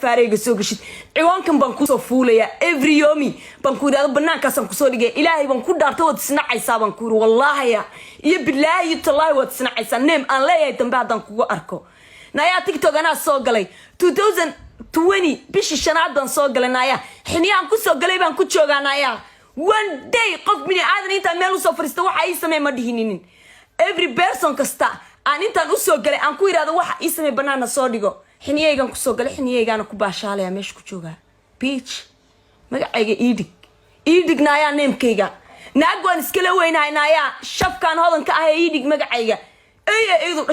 فاريق السوق شيء عوان كم بنكوسو فوليا every يومي بنكود هذا بنان كاسم كسور لقى إلهي بنكود دارتو تصنع عيسى بنكور والله يا بالله يطلع وتصنع عيسى نم أنا لا يتنبع دنكو أركو نايا تيك توك أنا سوق لي 2020 بيش الشنات دن سوق لي نايا حني عم كسوق لي بنكود شو نايا one day قف مني عادني أنت مالو سفر استوى عيسى ما مدهنين every person كستا أنا أنت نسوق لي أنكو هذا واحد عيسى بنانا صادقو حنيجان كسوق لي حنيجان كوباشالة يا مش كتشوجا بيتش ما قاعد إيدك نايا نيم كيجا ناقوان سكلوين هاي نايا شاف كان هذا كأه إيدك ما قاعد أي ذو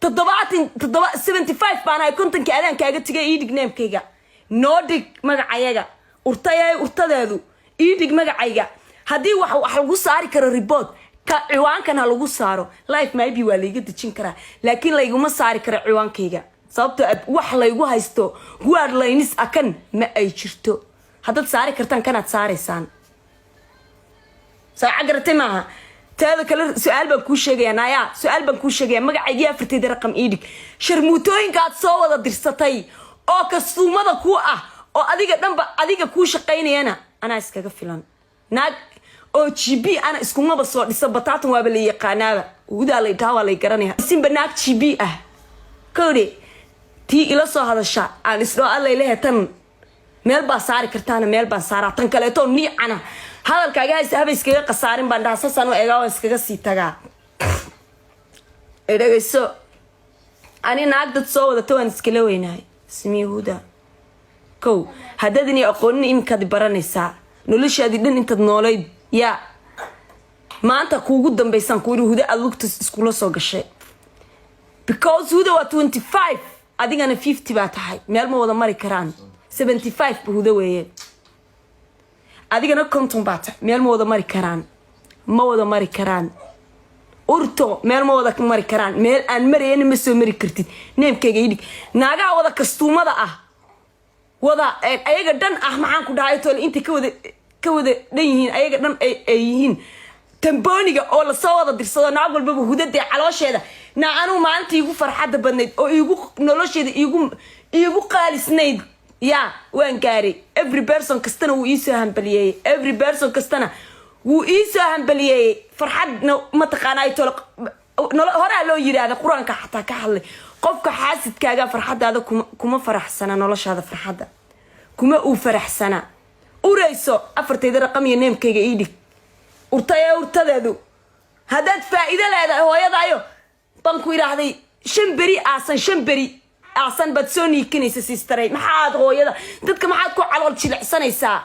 تضبعت 75 بنا كنت كأذان كأجت تجي إيدك نيم كيجا نودك ما قاعد أرتيا ذو إيدك ما قاعد هدي وح صار كر ريبوت كعوان كان هالجو صاروا لايف ما يبي ولا يجد تشنكره لكن لا يقوم صار كر عوان كيجا sababtoo wax la igu haysto guard laynis akan ma ay jirto hadad saari kartaan kanaad saaraysan saaca gartay maaha taada kale su'aal baan ku sheegaya naaya su'aal baan ku sheegaya magacayga afarteed raqam iidig sharmuutooyinka aad soo wada dirsatay oo kasuumada ku ah oo adiga ku shaqeynayana ana iskaga filan naag oo GB ana iskumaba soo dhisa bataatan waaba la yaqaanaaba ugudaa lay daawa lay garanaya simba naag GB ah koodi تي إلى صهاد الشاء أنا إسلام الله إليه تن ميل بساري كرتانا ميل بسارة تن كليتون ني أنا هذا الكاجا يسحب إسكيجا قصارين بنداسة سانو إيجا إسكيجا سيتاجا إذا جسوا أنا ناقد تصور ده توان إسكيلو هناي اسمي هودا كو هددني أقولني إم كذي براني ساعة نقولش هديدن أنت نوليد يا ما أنت كوجود دم بيسان كوري هودا ألوك تسكولا صوغ الشيء because هودا و 25 أديك أنا 50 باتحي ميل ما وضع ماري كران 75 بهودا ويه أديك أنا كنتم باتح ميل ما وضع ماري كران ما وضع ماري كران أورتو ميل ما وضع ماري كران ميل أن مري أنا مسوي مري كرتين نيم كي جيدك ناقع وضع كستومة ده وضع أيجا دن معاك ودايتول أنت كوده دينين أيجا دن أيهين تنبونيجا أول صوّد درسوا نعقل بهودا دي على وشيء نعنو ما أنت يجو فرحة بنيت أو يجو نلوش يجو قال سنيد يا وين كاري every person كستنا ويسهم بليه every person كستنا ويسهم بليه فرحة ما تقانا يطلق هرا لو يري هذا قرآن كحتى كحلي قفك حاسد كاجا فرحة هذا كم فرح سنة نلوش هذا فرحة كم أو فرح سنة ورئيسو أفرت هذا رقم ينام كيجا إيدك ورتيا هذا فائدة لا هو يضعيه بانكو يراهدي شنبري أحسن بتسوني كنيسة سيستري ما حد هو يدا دتك ما حد كو على الشيء سنة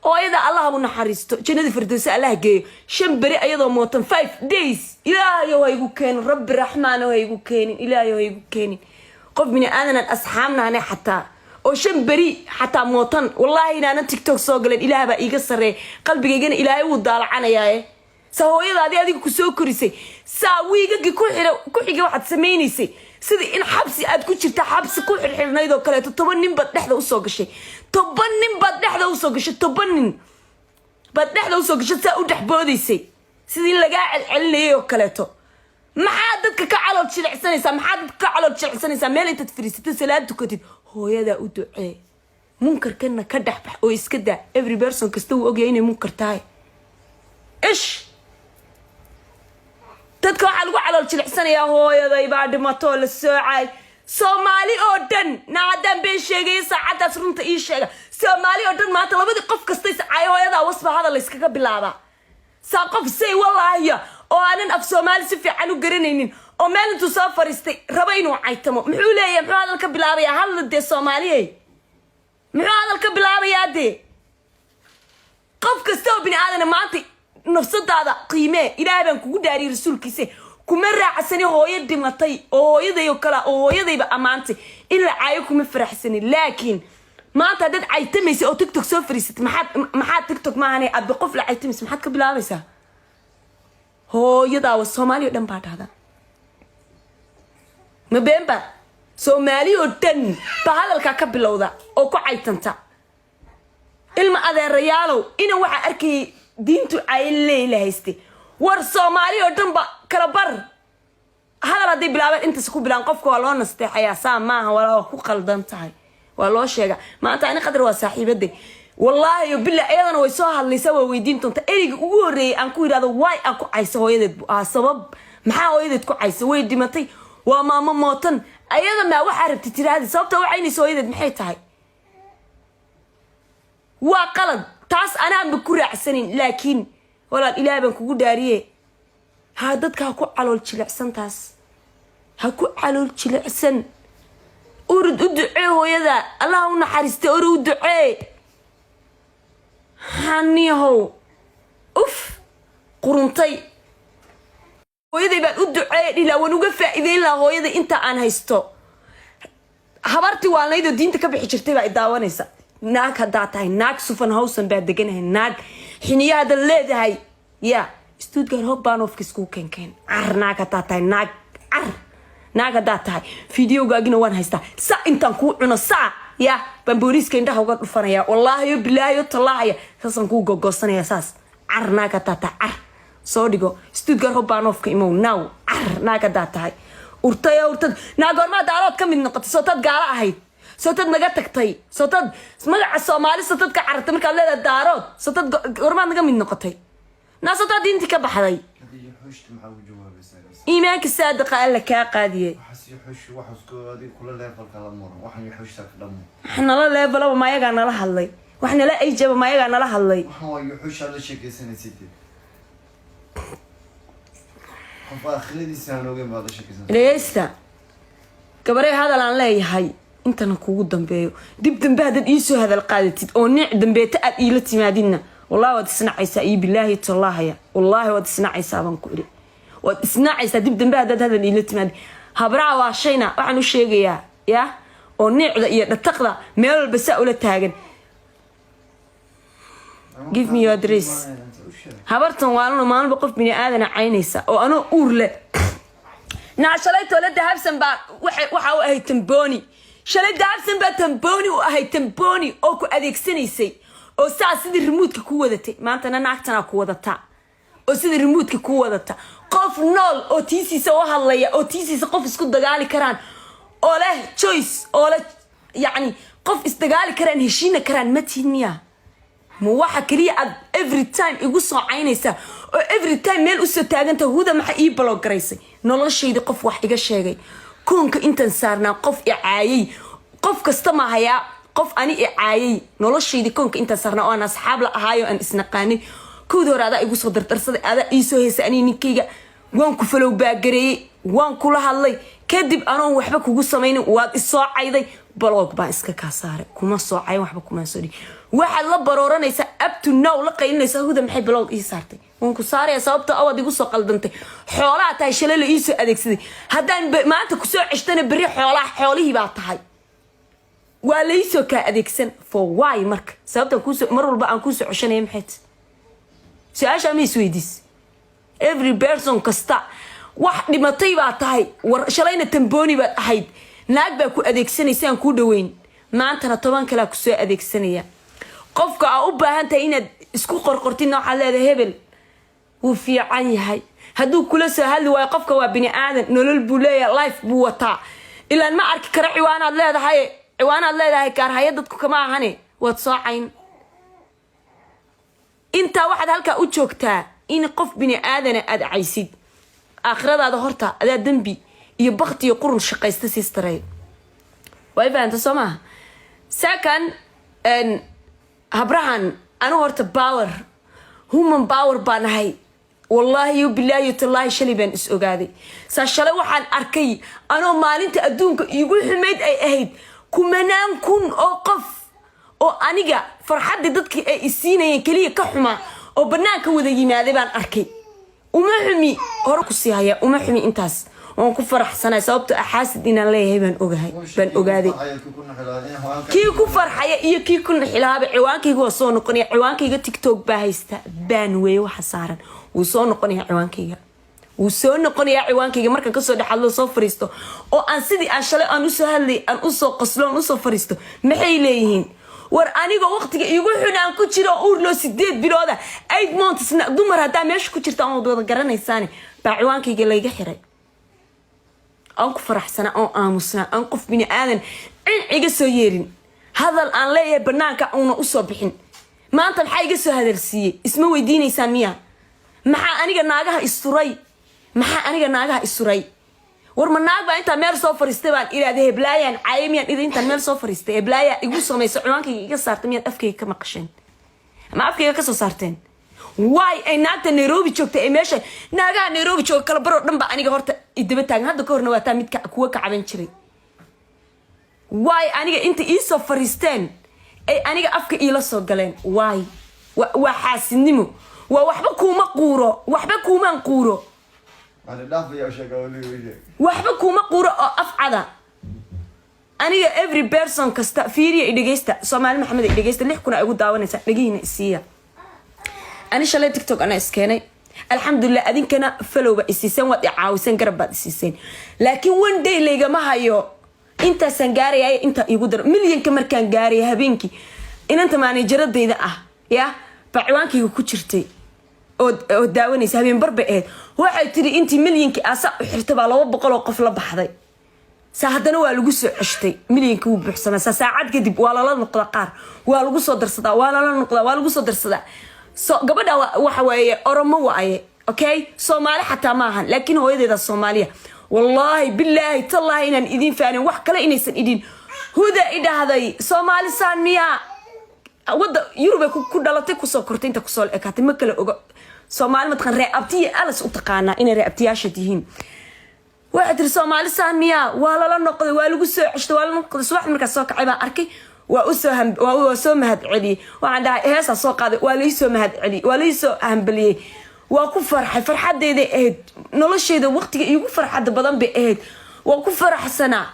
هو يدا الله أبو نحرسته جند فردوس الله جي شنبري أيضا موتن 5 days إلهي هو يقول رب الرحمن هو يقول إلهي هو يقول قف من أنا أصحابنا هنا حتى أو شنبري حتى موتن والله أنا تيك توك سوق الإله بقى يقصر قلبي جينا إلهي وضال عنا ياه سهوية هذه كسو كريسي ساويجا كل واحد سمينيسي سيدي إن حبسي أتكون شرت حبس كل حين نيدو كله تبنين بدحده وسوق الشيء تبنين بدحده وسوق الشيء تبنين بدحده وسوق الشيء سأودح بوديسي سيدي اللي قاعد عليه وكلته ما حدك كعلى تشيل سنة ما حدك كعلى تشيل سنة ما اللي تتفريس تسلات وكتير هو يدا أدعي منكر كنا كدح ويسكده every person كستو أجيني منكر تاي إيش dadka waxa lagu calool jilicsanaya hooyaday baa dhimato la soocay Soomaali oo dhan naadan been sheegay saacadaas runta ii sheega Soomaali oo dhan maanta labadii qof kasta ay hooyada wasba hada la iskaga bilaaba saa qof say wallahi oo aanan af Soomaali si fiican u garanaynin oo meel intuu soo fariistay raba inuu caytamo muxuu leeyahay muxuu hadalka bilaabaya hadalde Soomaaliyeey muxuu hadalka bilaabaya de qof kasta oo bini aadan maanta nafsadaada qiime ilaahay baan kugu daari rasuulkiisa kuma raacsanay hooyadii matay oo hooyadayo kala oo hooyadayba amaantay in la caayo kuma faraxsanay laakiin maanta dad caytamaysa oo TikTok soo fariisat maxaa TikTok ma ahanay abbi qof la caytamaysa maxaad ka bilaabaysaa hooyada waa Soomaaliya dhan baa dhahda ma beenba Soomaaliya dhan baa hadalka ka bilowda oo ku caytanta ilma adeerayaalow ina waxa arkay diintu ay leeyahay war Soomaaliya dhan ba kala bar hadal hadii bilaabay inta isku bilaan qofka waa loo nasteexaya saa maaha wala ku qaldan tahay والله شيء ما أنت أنا قدر وصاحي بدي والله يبلا أيضا ويسوها اللي سوى ويدين تنت إيري وري أنكو هذا واي أكو عيسى ويدد سبب محا ويدد كو عيسى ويدي متي وما موطن أيضا ما وحرب تترى هذه سببته وعيني سويدد محيتها وقلد تاس أنا بكرة عسنين لكن ولا الإله بنكو داريه هادتك هكو على الشلعسن تاس هكو على الشلعسن أرد أدعي ويدا اللهم حرستي أرد أدعي هنيهو أوف قرنتي ويدا يبقى أدعي لو نوقف إذا لا ويدا أنت أنا هيستو habarti waa laydo diinta ka bixi jirtay baa idaawanaysa naag hadaa tahay naag sufan hawsan baa deganahay naag xiniyaada leedahay ya stuudgar hobbaanofka isku keenkeen naag hadaa tahay naag hadaa tahay fideogaagina waan haystaa sa intaan kuu cuno saa ya baan booliiska indhaha uga dhufanaya wallaahi bilaahi tallaahi saasan kuu gogosanaya saas naag hadaa tahay soo dhigo stuudgar hobbaanofka imow now naag hadaa tahay urtad naagorma daarood ka mid noqotay sootad gaala ahayd sootad naga tagtay sootad magaca Soomaali sootad ka carartay marka leedahay daarood sootad gorma naga mid noqotay naasata diinti ka baxday iimaanka saadiqa alla ka qaadiye waxna la level ma yaga nala hadlay waxna la ayjaba ma yaga nala hadlay ليستا كبري هذا لان ليهي انت نكوغو دنبيو دب دنبه دد ايسو هذا القادتيد او نيع دنبيته اد ايلا تيمادينا والله واد سنعيسا اي بالله تالله يا والله واد سنعيسا بان كوري واد سنعيسا دب دنبه دد هذا ايلا تيمادي هبرا واشينا waxaan u sheegaya ya oo niicda iyo dhaqda meel walba saa ula taagan give me your address habartan waalno maalmo qof bini aadana caynaysa oo ano uur leh naashalay toolada habsan baa waxa uu ahay tamboni shalay habsan baa tamboni oo ahay tamboni oo ku adeegsanaysay oo saa sidii remote-ka ku wadatay maantana naagtana ku wadata oo sidii remote-ka ku wadata qof nool oo tiisiisa oo hadlaya oo tiisiisa qof isku dagaali karaan oo leh choice oo leh yani qof isdagaali karaan heshiina karaan ma tiiniya مو واحد كليه every time igu soo caynaysa oo every time meel u soo taaganta huda maxay ii block gareysay noloshayda qof wax iga sheegay koonka intan saarnaa qof i caayay qof kasta ma haya qof ani i caayay noloshayda koonka intan saarnaa oo aan asxaab la ahaayo aan isnaqaanin kood horaada igu soo dardarsaday aada ii soo heysay ani ninkayga waan ku falow baagareeyay waan kula hadlay kadib anoon waxba kugu samaynin waad i soo cayday block baan iska ka saaray kuma soo cay waxba kuma soo dhig waxaad la barooranaysa up to now la qaylinaysa huda maxay block ii saartay waan ku saaraya sababta awad igu soo qaldantay xoolaha tahay shalay la ii soo adeegsaday haddaan maanta ku soo ceshtana bari xoolihii baa tahay waa la ii soo ka adeegsan for why marka sababta ku soo mar walba aan ku soo ceshanay maxay su'aasha ma isweydiis every person kasta wax dhimatay baa tahay war shalayna tamboni baad ahayd naag baa ku adeegsanaysa aan ku dhaweyn maantana 10 kala ku soo adeegsanaya qofka aa u baahan tahay inaad isku qorqortin waxa leedahay hebel wuu fiican yahay hadduu kula soo hadli waayo qofka waa bini aadan nolol buu leeyahay life buu wataa ilaan ma arki kara ciwaanaad leedahay kaarhaya dadku kama ahane waad soo cayn intaa waxaad halkaa u joogtaa in qof bini aadana aad caysid aakhiradaada horta adaa dembi iyo bakti iyo qurun shaqaysta sistaray way faanta soo maaha second habrahan anu horta power human power baan ahay wallahi billahi tallahi shalay baan is ogaaday saa shalay waxaan arkay anoo maalinta adduunka igu xumeyd ay ahayd kumanaan kun oo qof oo aniga farxadda dadkii ay isiinayeen kaliya ka xuma oo banaanka wada yimaaday baan arkay uma xumi hor ku sii haya uma xumi intaas waan ku faraxsanahay sababtoo xaasid inaan leeyahay baan ogaaday kii ku farxaya iyo kii ku xilaaba ciwaankayga waa soo noqonaya ciwaankayga TikTok baa haysta baan weey waxa saaran wuu soo noqonaya ciwaankayga marka ka soo dhaxalo soo fariisto oo aan sidii aan shalay aan u soo hadlay aan u soo qoslo aan u soo fariisto maxay leeyihiin war aniga waqtiga igu xunaan ku jiro uur loo 8 bilooda 8 months dumar hadaa meesha ku jirta aan wada garanaysaani baa ciwaankayga layga xiray aan ku faraxsana oo aamusna aan qof bini aadan in iga soo yeerin hadal aan leeyahay banaanka una u soo bixin maanta maxay iga soo hadalsiiyay isma weydiinaysaan miya maxaa aniga naagaha isuray war ma naag baa inta meel soo fariistay baan iraade heblaayaan caayimiyaan inta meel soo fariistay heblaaya igu sameeyay cuwaankayga iga saartay miyad afkayga ka maqasheen ma afkayga ka soo saarteen why ay naagta Nairobi joogtay ay meesha naagaha Nairobi joog kala baro dhan ba aniga horta idaba taagan hadda ka horna waa taa mid kuwa ka caban jiray why aniga inta ii soo fariisteen ay aniga afka ila soo galeen why waa xaasidnimo waa waxba kuma quuro waxba kuma quuro oo afcada aniga every person kasta fiiriya dhageysta Soomaali Maxamed dhageysta 6 kuna ugu daawanaysa dhagiina isiya ani shalay TikTok ana iskeenay alxamdulillah adinkana follow ba isiisan wad caawisan garab baad isiisan laakiin one day leega ma hayo inta san gaarayay inta igu dar milyanka markaan gaaray habeenkii inanta manageradayda ya bacwaankayga ku jirtay oo daawanaysa habeen barba waxay tiri intii milyanki asa u xirtay baa 200 oo qof la baxday saadana waa lagu soo ceshtay milyanka uu buuxsamay saacad kadib waa la noqda qaar waa lagu soo darsadaa waa lagu soo darsadaa so gabadha waxa weeye oromo waaye okay Soomaali xataa ma ahan laakiin hooyadeeda Soomaaliya wallahi billahi tallahi inaan idin faanin wax kale inaysan idin huda idahday Soomaali saan miya wada Yurub ku dhalatay ku soo kortay inta ku soo ekaatay ma kala oga Soomaali ma taqaan reebtiye alas u taqaana inay reebtiyaasha yihiin waxa tir Soomaali saan miya waa la noqday waa lagu soo ceshtay waa la noqday subax marka soo kacay baan arkay waa soo mahad celi waxaan dhahay heesa soo qaaday waa la soo mahad celi waa la soo hambaliyay waa ku farxadeeda nolosheeda waqtiga igu farxad badan bay waa ku faraxsana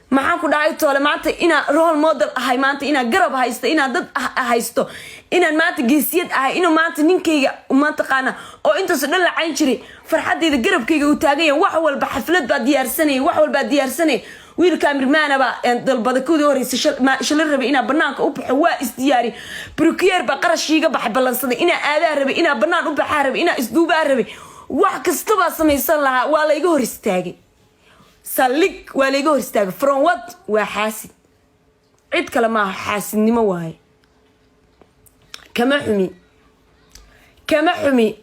maxaan ku dhahay toole maanta ina role model ahay maanta ina garab haysto ina dad haysto ina maanta geesiyad ahay ina maanta ninkayga maanta qaana oo intaas dhan la cayn jiray farxadeeda garabkayga u taagay wax walba xaflad baa diyaarsanay wiil cameraman ba dalbada koodii horeysay shal rabay ina banaanka u baxo waa isdiyaari procure ba qarashiga baxay balansaday ina aadaa rabay ina banaan u baxaa rabay ina isduubaa rabay wax kasta ba sameeysan lahaa waa la iga hor istaagay salik waa la iga hor istaagay from what waa xaasid cid kale ma xaasidnimo waaye kama xumi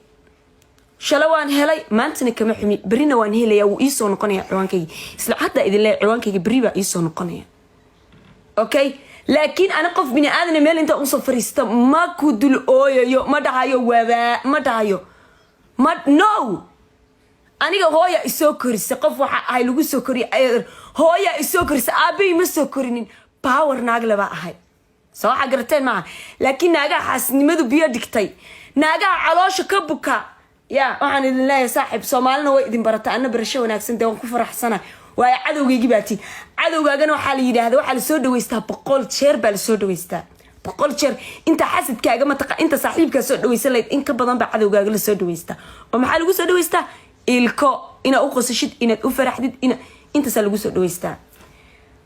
shalawaan helay maantana kama xumi barina waan helaya uu ii soo noqonaya ciwaankayga isla hadda idin leeyahay ciwaankayga bari baa ii soo noqonaya okay laakiin ana qof bini aadan meel inta u soo fariista ma ku dul ooyayo ma dhahayo no aniga hooya isoo korisa qof waxa ay lagu soo koriyay hooya isoo korisa aabay ma soo korinin power naag laba ahay soo waxa garteen ma laakiin naaga xaasnimadu biyo dhigtay naaga caloosha ka buka يا waxaan idin leeyahay saaxib Soomaalina way idin barata ana barasho wanaagsan waan ku faraxsanahay waa cadawgaygi baati cadawgaagana waxa la yiraahdo waxa la soo dhaweystaa 100 jeer baa la soo dhaweystaa 100 jeer inta xasidkaaga ma taqa inta saaxiibka soo dhaweysan in ka badan baa cadawgaaga la soo dhaweystaa oo maxaa lagu soo dhaweystaa ilko ina u qosashid ina u faraxdid ina inta sa lagu soo dhaweystaa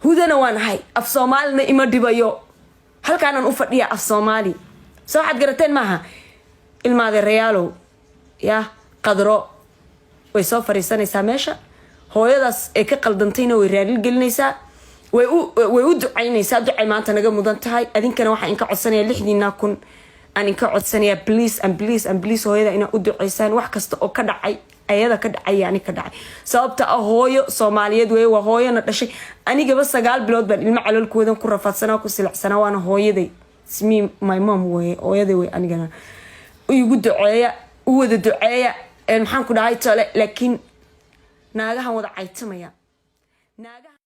hudana waan hay af Soomaalina ima dhibayo halkaanan u fadhiya af Soomaali soo xad garateen maaha ilmaade reyaalo يا قدرو way soo fariisanaysaa meesha hooyadaas ee ka qaldantayna way raali gelinaysaa way u ducaynaysaa ducay maanta naga mudan tahay adinkana waxa in ka codsanayaa 6diina kun aan in ka codsanayaa please hooyada ina u ducaysaan wax kasta oo ka dhacay ayada ka dhacay yani ka dhacay sababta hooyo Soomaaliyeed way waa hooyana dhashay anigaba 9 bilood baan ilmo caloolkoodan ku rafaadsanaa ku silacsanaa waana hooyaday ismi my mom way hooyaday way anigana ugu duceeya wada duceeya maxaan ku dhahay tole laakiin naagahan wada caytamaya naagaha